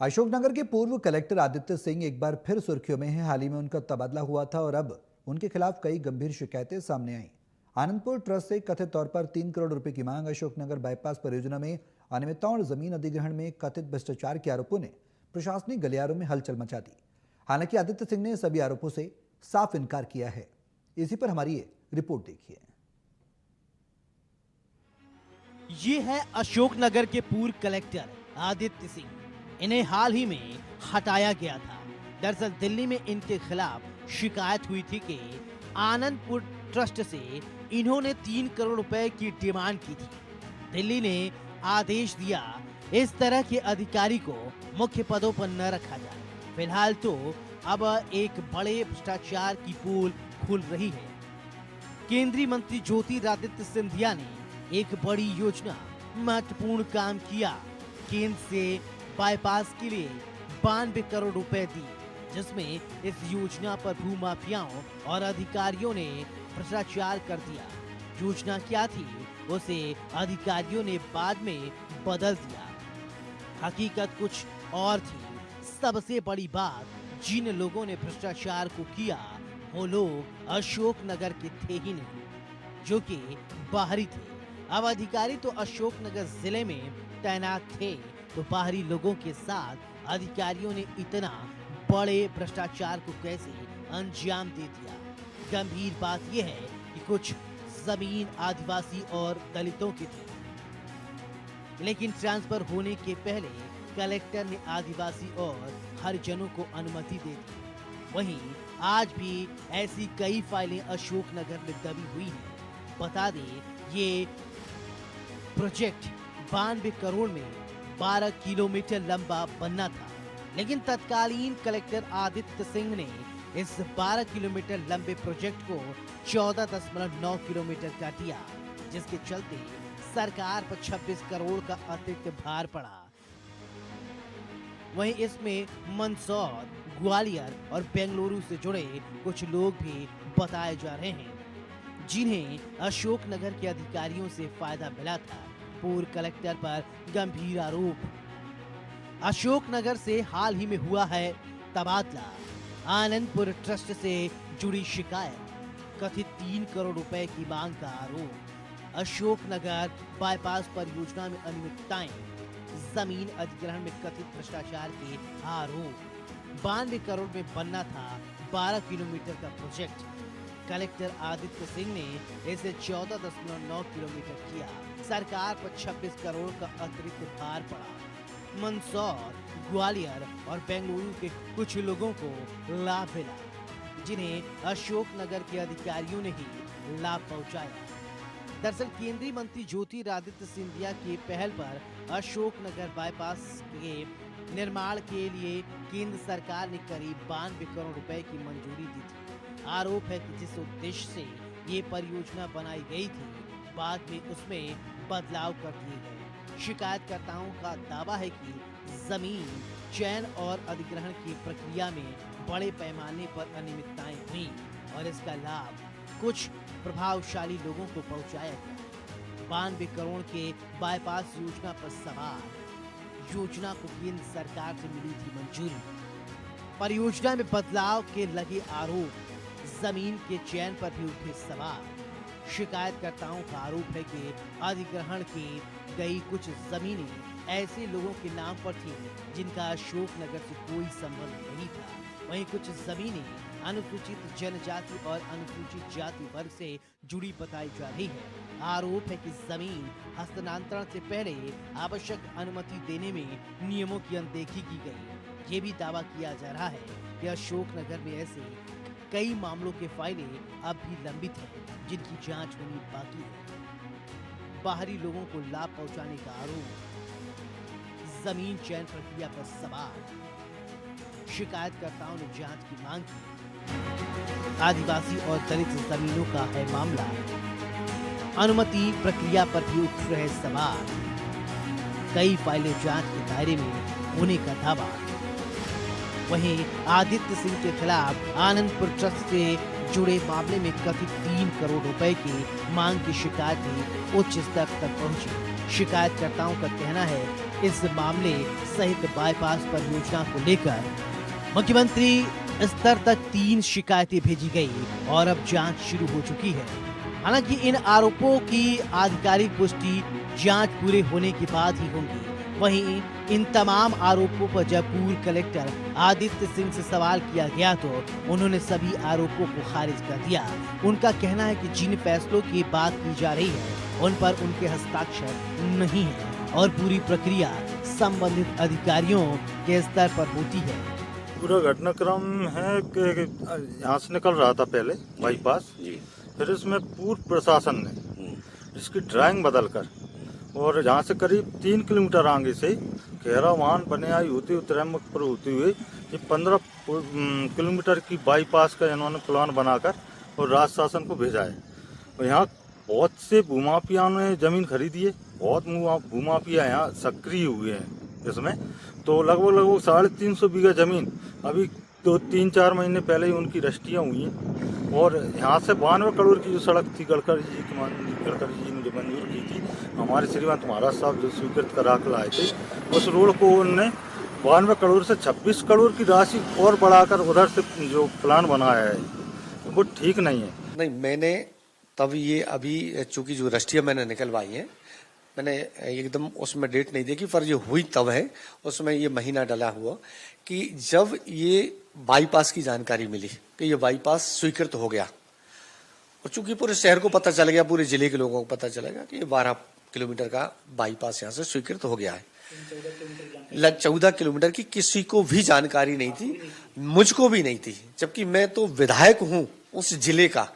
अशोकनगर के पूर्व कलेक्टर आदित्य सिंह एक बार फिर सुर्खियों में हैं। हाल ही में उनका तबादला हुआ था और अब उनके खिलाफ कई गंभीर शिकायतें सामने आईं। आनंदपुर ट्रस्ट से कथित तौर पर 3 करोड़ रुपए की मांग, अशोकनगर बाईपास परियोजना में अनियमितताओं और जमीन अधिग्रहण में कथित भ्रष्टाचार के आरोपों ने प्रशासनिक गलियारों में हलचल मचा दी। हालांकि आदित्य सिंह ने सभी आरोपों से साफ इनकार किया है। इसी पर हमारी ये रिपोर्ट देखिए। ये है अशोकनगर के पूर्व कलेक्टर आदित्य सिंह। इन्हें हाल ही में हटाया गया था। दरअसल दिल्ली में इनके खिलाफ शिकायत हुई थी कि आनंदपुर ट्रस्ट से इन्होंने 3 करोड़ रुपए की डिमांड की थी। दिल्ली ने आदेश दिया इस तरह के अधिकारी को मुख्य पदों पर न रखा जाए। फिलहाल तो अब एक बड़े भ्रष्टाचार की पोल खुल रही है। केंद्रीय मंत्री ज्योतिरादित्य सिंधिया ने एक बड़ी योजना, महत्वपूर्ण काम किया। केंद्र से बाईपास के लिए 92 करोड़ रुपए दिए, जिसमें इस योजना पर भूमाफियाओं और अधिकारियों ने भ्रष्टाचार कर दिया। योजना क्या थी उसे अधिकारियों ने बाद में बदल दिया। हकीकत कुछ और थी। सबसे बड़ी बात, जिन लोगों ने भ्रष्टाचार को किया वो लोग अशोकनगर के थे ही नहीं, जो कि बाहरी थे। अब अधिकारी तो अशोकनगर जिले में तैनात थे, तो बाहरी लोगों के साथ अधिकारियों ने इतना बड़े भ्रष्टाचार को कैसे अंजाम दे दिया। गंभीर बात यह है कि कुछ जमीन आदिवासी और दलितों की थी, लेकिन ट्रांसफर होने के पहले कलेक्टर ने आदिवासी और हरिजनों को अनुमति दे दी। वहीं आज भी ऐसी कई फाइलें अशोकनगर में दबी हुई हैं। बता दें, ये प्रोजेक्ट 92 करोड़ में 12 किलोमीटर लंबा बनना था, लेकिन तत्कालीन कलेक्टर आदित्य सिंह ने इस 12 किलोमीटर लंबे प्रोजेक्ट को 14.9 किलोमीटर कर दिया, जिसके चलते सरकार पर 26 करोड़ का अतिरिक्त भार पड़ा। वहीं इसमें मंदसौर, ग्वालियर और बेंगलुरु से जुड़े कुछ लोग भी बताए जा रहे हैं, जिन्हें अशोकनगर के अधिकारियों से फायदा मिला था। पूर्व कलेक्टर पर गंभीर आरोप। अशोकनगर से हाल ही में हुआ है तबादला। आनंदपुर ट्रस्ट से जुड़ी शिकायत, कथित 3 करोड़ रुपए की मांग का आरोप। अशोकनगर बाईपास परियोजना में अनियमितताएं, जमीन अधिग्रहण में कथित भ्रष्टाचार के आरोप। 92 करोड़ में बनना था 12 किलोमीटर का प्रोजेक्ट। कलेक्टर आदित्य सिंह ने इसे 14.9 किलोमीटर किया। सरकार पर 26 करोड़ का अतिरिक्त भार पड़ा। मंदसौर, ग्वालियर और बेंगलुरु के कुछ लोगों को लाभ मिला, जिन्हें अशोकनगर के अधिकारियों ने ही लाभ पहुंचाया। दरअसल केंद्रीय मंत्री ज्योतिरादित्य सिंधिया की पहल पर अशोकनगर बाईपास के निर्माण के लिए केंद्र सरकार ने करीब 92 करोड़ रुपए की मंजूरी दी थी। आरोप है कि जिस उद्देश्य से ये परियोजना बनाई गई थी, बाद में उसमें बदलाव कर दिए गए। शिकायतकर्ताओं का दावा है कि जमीन चयन और अधिग्रहण की प्रक्रिया में बड़े पैमाने पर अनियमितताएं हुई और इसका लाभ कुछ प्रभावशाली लोगों को पहुंचाया गया। 92 करोड़ के बाईपास योजना पर सवाल। योजना को केंद्र सरकार से मिली थी मंजूरी। परियोजना में बदलाव के लगे आरोप। जमीन के चयन पर भी उठे सवाल। शिकायतकर्ताओं का आरोप है कि अधिग्रहण की गई कुछ जमीनें ऐसे लोगों के नाम पर थी जिनका अशोकनगर से कोई संबंध नहीं था। वहीं कुछ जमीनें अनुसूचित जनजाति और अनुसूचित जाति वर्ग से जुड़ी बताई जा रही है। आरोप है कि जमीन हस्तांतरण से पहले आवश्यक अनुमति देने में नियमों की अनदेखी की गई। ये भी दावा किया जा रहा है कि अशोकनगर में ऐसे कई मामलों के फाइलें अब भी लंबित हैं, जिनकी जांच होनी बाकी है। बाहरी लोगों को लाभ पहुंचाने का आरोप। जमीन चयन प्रक्रिया पर सवाल। शिकायतकर्ताओं ने जांच की मांग की। आदिवासी और दलित जमीनों का है मामला। अनुमति प्रक्रिया पर भी उठ रहे सवाल। कई फाइलें जांच के दायरे में होने का दावा। वहीं आदित्य सिंह के खिलाफ आनंदपुर ट्रस्ट से जुड़े मामले में कथित 3 करोड़ रुपए की मांग की शिकायत भी उच्च स्तर तक पहुंची। शिकायतकर्ताओं का कहना है इस मामले सहित बाईपास परियोजना को लेकर मुख्यमंत्री स्तर तक 3 शिकायतें भेजी गई और अब जांच शुरू हो चुकी है। हालांकि इन आरोपों की आधिकारिक पुष्टि जांच पूरे होने के बाद ही होगी। वहीं इन तमाम आरोपों पर जब पूर्व कलेक्टर आदित्य सिंह से सवाल किया गया तो उन्होंने सभी आरोपों को खारिज कर दिया। उनका कहना है कि जिन फैसलों की बात की जा रही है उन पर उनके हस्ताक्षर नहीं है और पूरी प्रक्रिया संबंधित अधिकारियों के स्तर पर होती है। पूरा घटनाक्रम है कि यहाँ से निकल रहा था पहले बाईपास, फिर इसमें पूर्व प्रशासन ने इसकी ड्राइंग बदलकर और यहाँ से करीब 3 किलोमीटर आगे से खैरावान बनियाई होती हुई त्रैमकपुर होती हुई ये 15 किलोमीटर की बाईपास का इन्होंने प्लान बनाकर और राज्य शासन को भेजा है। और यहाँ बहुत से भूमाफिया ने जमीन खरीदी है, बहुत भूमाफिया यहाँ सक्रिय हुए हैं इसमें। तो लगभग 350 बीघा जमीन अभी 2-3-4 महीने पहले ही उनकी रजिस्ट्रियाँ हुई हैं। और यहाँ से 92 करोड़ की जो सड़क थी गडकरी जी ने जो मंजूर की थी, हमारे श्रीमंत महाराज साहब जो स्वीकृत करा कर लाए थे, उस रोड को उन्होंने 92 करोड़ से 26 करोड़ की राशि और बढ़ाकर उधर से जो प्लान बनाया है वो ठीक नहीं है। नहीं, मैंने तब ये अभी चूंकि जो रजिस्ट्रियाँ मैंने निकलवाई है, मैंने एकदम उसमें डेट नहीं देखी, पर जो हुई तब है उसमें ये महीना डला हुआ कि जब ये बाईपास की जानकारी मिली कि ये बाईपास स्वीकृत हो गया और चूंकि पूरे शहर को पता चल गया, पूरे जिले के लोगों को पता चलेगा कि ये 12 किलोमीटर का बाईपास यहाँ से स्वीकृत हो गया है। 14 किलोमीटर की किसी को भी जानकारी नहीं थी, मुझको भी नहीं थी, जबकि मैं तो विधायक हूँ उस जिले का।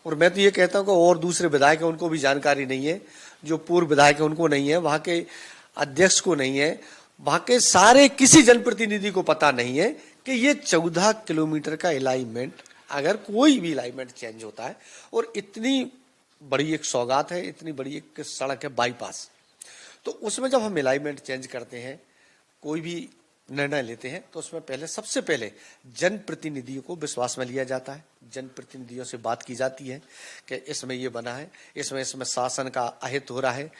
और मैं तो ये कहता हूँ कि और दूसरे विधायक हैं उनको भी जानकारी नहीं है, जो पूर्व विधायक है उनको नहीं है, वहां के अध्यक्ष को नहीं है, वहां के सारे किसी जनप्रतिनिधि को पता नहीं है कि ये 14 किलोमीटर का अलाइनमेंट, अगर कोई भी अलाइनमेंट चेंज होता है और इतनी बड़ी एक सौगात है, इतनी बड़ी एक सड़क है बाईपास, तो उसमें जब हम अलाइनमेंट चेंज करते हैं, कोई भी निर्णय लेते हैं, तो उसमें पहले सबसे पहले जनप्रतिनिधियों को विश्वास में लिया जाता है। जनप्रतिनिधियों से बात की जाती है कि इसमें ये बना है, इसमें शासन का अहित हो रहा है,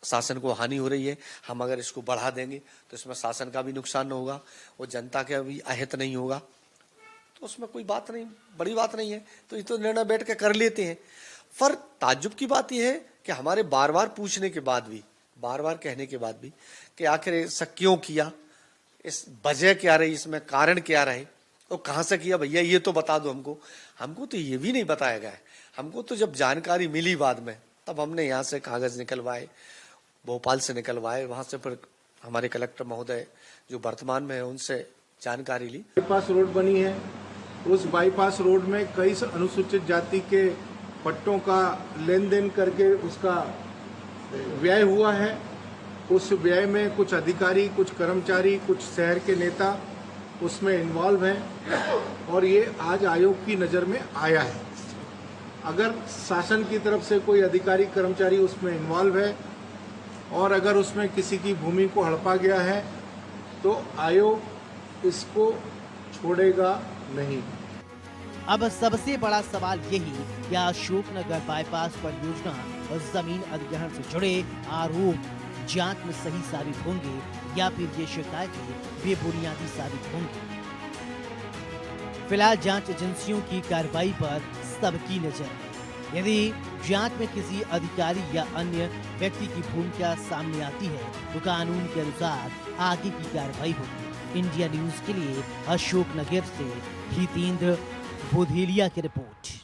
शासन को हानि हो रही है, हम अगर इसको बढ़ा देंगे तो इसमें शासन का भी नुकसान होगा और जनता का भी अहित नहीं होगा, तो उसमें कोई बात नहीं, बड़ी बात नहीं है, तो ये तो निर्णय बैठ के कर लेते हैं। पर ताज्जुब की बात यह है कि हमारे बार बार पूछने के बाद भी, बार बार कहने के बाद भी कि आखिर ऐसा क्यों किया, इस वजह क्या रही, इसमें कारण क्या रहे और कहाँ से किया, भैया ये तो बता दो हमको। हमको तो ये भी नहीं बताया गया है। हमको तो जब जानकारी मिली बाद में, तब हमने यहाँ से कागज निकलवाए, भोपाल से निकलवाए, वहाँ से फिर हमारे कलेक्टर महोदय जो वर्तमान में है उनसे जानकारी ली। बाईपास रोड बनी है, उस बाईपास रोड में कई अनुसूचित जाति के पट्टों का लेन देन करके उसका व्यय हुआ है। उस व्यय में कुछ अधिकारी, कुछ कर्मचारी, कुछ शहर के नेता उसमें इन्वॉल्व हैं और ये आज आयोग की नज़र में आया है। अगर शासन की तरफ से कोई अधिकारी कर्मचारी उसमें इन्वॉल्व है और अगर उसमें किसी की भूमि को हड़पा गया है तो आयोग इसको छोड़ेगा नहीं। अब सबसे बड़ा सवाल यही, क्या अशोकनगर बाईपास परियोजना और जमीन अधिग्रहण से जुड़े आरोप जांच में सही साबित होंगे या फिर ये शिकायतें बेबुनियादी साबित होंगी। फिलहाल जांच एजेंसियों की कार्रवाई पर सबकी नजर है। यदि जांच में किसी अधिकारी या अन्य व्यक्ति की भूमिका सामने आती है तो कानून के अनुसार आगे की कार्रवाई होगी। इंडिया न्यूज के लिए अशोकनगर से हितेंद्र भोधेलिया की रिपोर्ट।